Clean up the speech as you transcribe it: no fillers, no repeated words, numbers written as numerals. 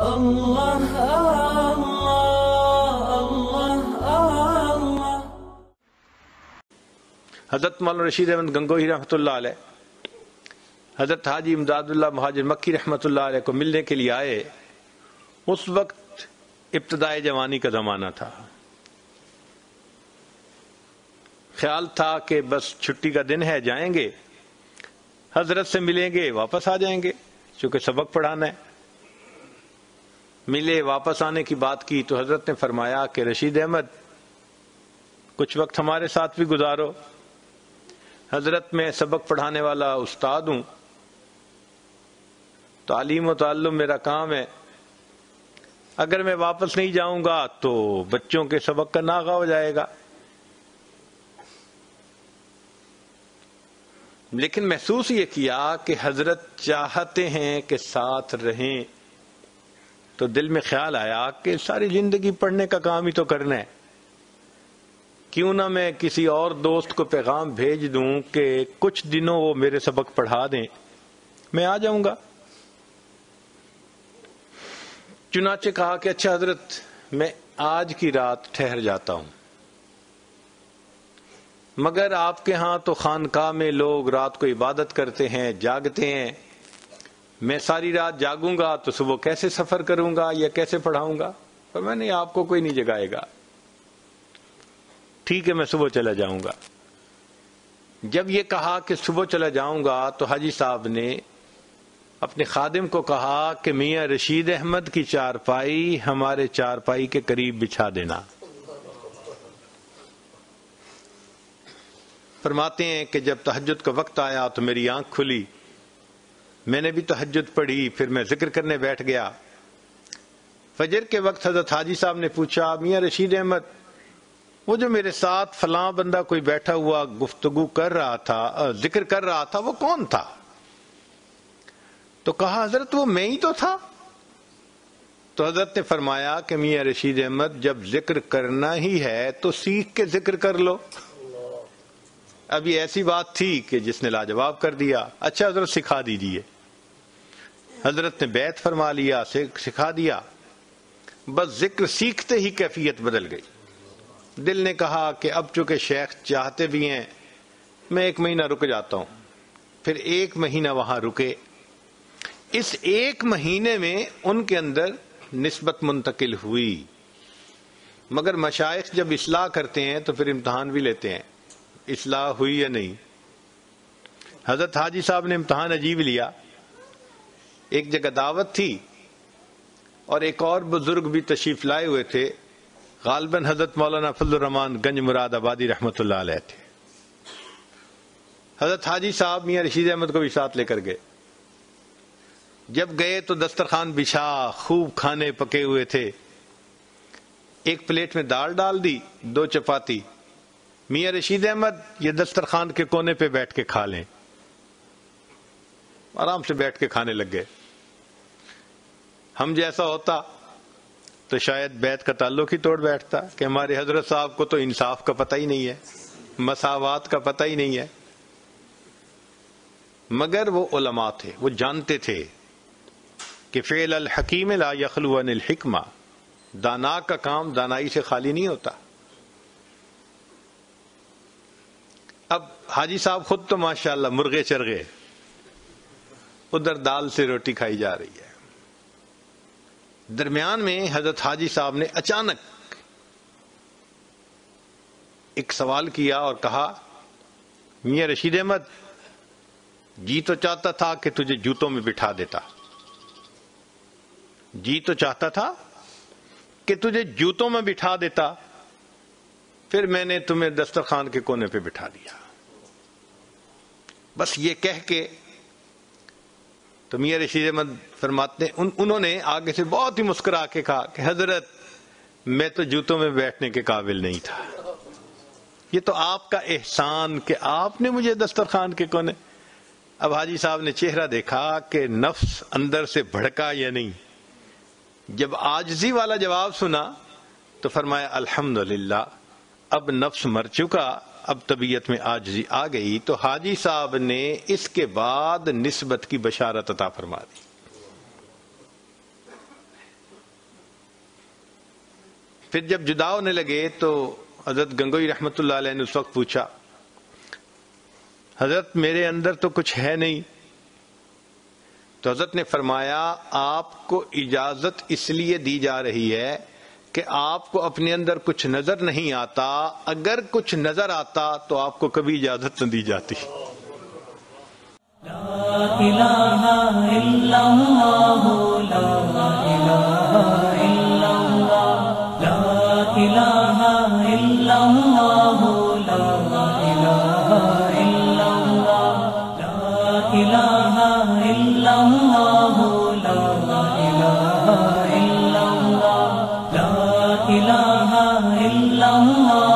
اللہ اللہ۔ حضرت مولانا رشید احمد گنگوہی رحمۃ اللہ علیہ حضرت حاجی امداد اللہ مہاجر مکی رحمۃ اللہ علیہ کو ملنے کے لیے آئے۔ اس وقت ابتدائے جوانی کا زمانہ تھا۔ خیال تھا کہ بس چھٹی کا دن ہے، جائیں گے، حضرت سے ملیں گے، واپس آ جائیں گے، چونکہ سبق پڑھانا ہے۔ ملے، واپس آنے کی بات کی تو حضرت نے فرمایا کہ رشید احمد کچھ وقت ہمارے ساتھ بھی گزارو۔ حضرت میں سبق پڑھانے والا استاد ہوں، تعلیم و تعلم میرا کام ہے، اگر میں واپس نہیں جاؤں گا تو بچوں کے سبق کا ناغہ ہو جائے گا۔ لیکن محسوس یہ کیا کہ حضرت چاہتے ہیں کہ ساتھ رہیں، تو دل میں خیال آیا کہ ساری زندگی پڑھنے کا کام ہی تو کرنا ہے، کیوں نہ میں کسی اور دوست کو پیغام بھیج دوں کہ کچھ دنوں وہ میرے سبق پڑھا دیں، میں آ جاؤں گا۔ چنانچہ کہا کہ اچھا حضرت، میں آج کی رات ٹھہر جاتا ہوں، مگر آپ کے ہاں تو خانقاہ میں لوگ رات کو عبادت کرتے ہیں، جاگتے ہیں، میں ساری رات جاگوں گا تو صبح کیسے سفر کروں گا یا کیسے پڑھاؤں گا؟ پر میں نے آپ کو کوئی نہیں جگائے گا، ٹھیک ہے میں صبح چلا جاؤں گا۔ جب یہ کہا کہ صبح چلا جاؤں گا تو حاجی صاحب نے اپنے خادم کو کہا کہ میاں رشید احمد کی چارپائی ہمارے چارپائی کے قریب بچھا دینا۔ فرماتے ہیں کہ جب تہجد کا وقت آیا تو میری آنکھ کھلی، میں نے بھی تہجد پڑھی، پھر میں ذکر کرنے بیٹھ گیا۔ فجر کے وقت حضرت حاجی صاحب نے پوچھا، میاں رشید احمد، وہ جو میرے ساتھ فلاں بندہ کوئی بیٹھا ہوا گفتگو کر رہا تھا، ذکر کر رہا تھا، وہ کون تھا؟ تو کہا حضرت وہ میں ہی تو تھا۔ تو حضرت نے فرمایا کہ میاں رشید احمد، جب ذکر کرنا ہی ہے تو سیکھ کے ذکر کر لو۔ اب یہ ایسی بات تھی کہ جس نے لاجواب کر دیا، اچھا حضرت سکھا دیجئے۔ حضرت نے بیعت فرما لیا، سکھا دیا۔ بس ذکر سیکھتے ہی کیفیت بدل گئی۔ دل نے کہا کہ اب چونکہ شیخ چاہتے بھی ہیں، میں 1 مہینہ رک جاتا ہوں۔ پھر 1 مہینہ وہاں رکے۔ اس 1 مہینے میں ان کے اندر نسبت منتقل ہوئی، مگر مشائخ جب اصلاح کرتے ہیں تو پھر امتحان بھی لیتے ہیں، اصلاح ہوئی یا نہیں۔ حضرت حاجی صاحب نے امتحان عجیب لیا۔ ایک جگہ دعوت تھی اور ایک اور بزرگ بھی تشریف لائے ہوئے تھے، غالباً حضرت مولانا فضل الرحمان گنج مراد آبادی رحمۃ اللہ علیہ تھے۔ حضرت حاجی صاحب میاں رشید احمد کو بھی ساتھ لے کر گئے۔ جب گئے تو دسترخوان بچھا، خوب کھانے پکے ہوئے تھے۔ ایک پلیٹ میں دال ڈال دی، 2 چپاتی۔ میاں رشید احمد یہ دسترخوان کے کونے پہ بیٹھ کے کھا لیں۔ آرام سے بیٹھ کے کھانے لگ گئے۔ ہم جیسا ہوتا تو شاید بیت کا تعلق ہی توڑ بیٹھتا کہ ہمارے حضرت صاحب کو تو انصاف کا پتہ ہی نہیں ہے، مساوات کا پتہ ہی نہیں ہے۔ مگر وہ علماء تھے، وہ جانتے تھے کہ فعل الحکیم لا یخلو عن الحکمہ، دانا کا کام دانائی سے خالی نہیں ہوتا۔ اب حاجی صاحب خود تو ماشاءاللہ مرغے چرغے، ادھر دال سے روٹی کھائی جا رہی ہے۔ درمیان میں حضرت حاجی صاحب نے اچانک ایک سوال کیا اور کہا، میاں رشید احمد، جی تو چاہتا تھا کہ تجھے جوتوں میں بٹھا دیتا، جی تو چاہتا تھا کہ تجھے جوتوں میں بٹھا دیتا، پھر میں نے تمہیں دسترخوان کے کونے پہ بٹھا دیا۔ بس یہ کہہ کے تو میاں رشید احمد فرماتے ہیں انہوں نے آگے سے بہت ہی مسکرا کے کہا کہ حضرت میں تو جوتوں میں بیٹھنے کے قابل نہیں تھا، یہ تو آپ کا احسان کہ آپ نے مجھے دسترخوان کے کونے۔ اب حاجی صاحب نے چہرہ دیکھا کہ نفس اندر سے بھڑکا یا نہیں۔ جب عاجزی والا جواب سنا تو فرمایا الحمدللہ، اب نفس مر چکا، اب طبیعت میں عاجزی آ گئی۔ تو حاجی صاحب نے اس کے بعد نسبت کی بشارت عطا فرما دی۔ پھر جب جدا ہونے لگے تو حضرت گنگوئی رحمت اللہ علیہ نے اس وقت پوچھا حضرت میرے اندر تو کچھ ہے نہیں. تو حضرت نے فرمایا آپ کو اجازت اس لیے دی جا رہی ہے کہ آپ کو اپنے اندر کچھ نظر نہیں آتا. اگر کچھ نظر آتا تو آپ کو کبھی اجازت نہ دی جاتی. لا الہ الا اللہ لا الہ الا اللہ لا الہ الا اللہ لا الہ الا اللہ لا الہ الا اللہ لا الہ الا اللہ لا الہ الا اللہ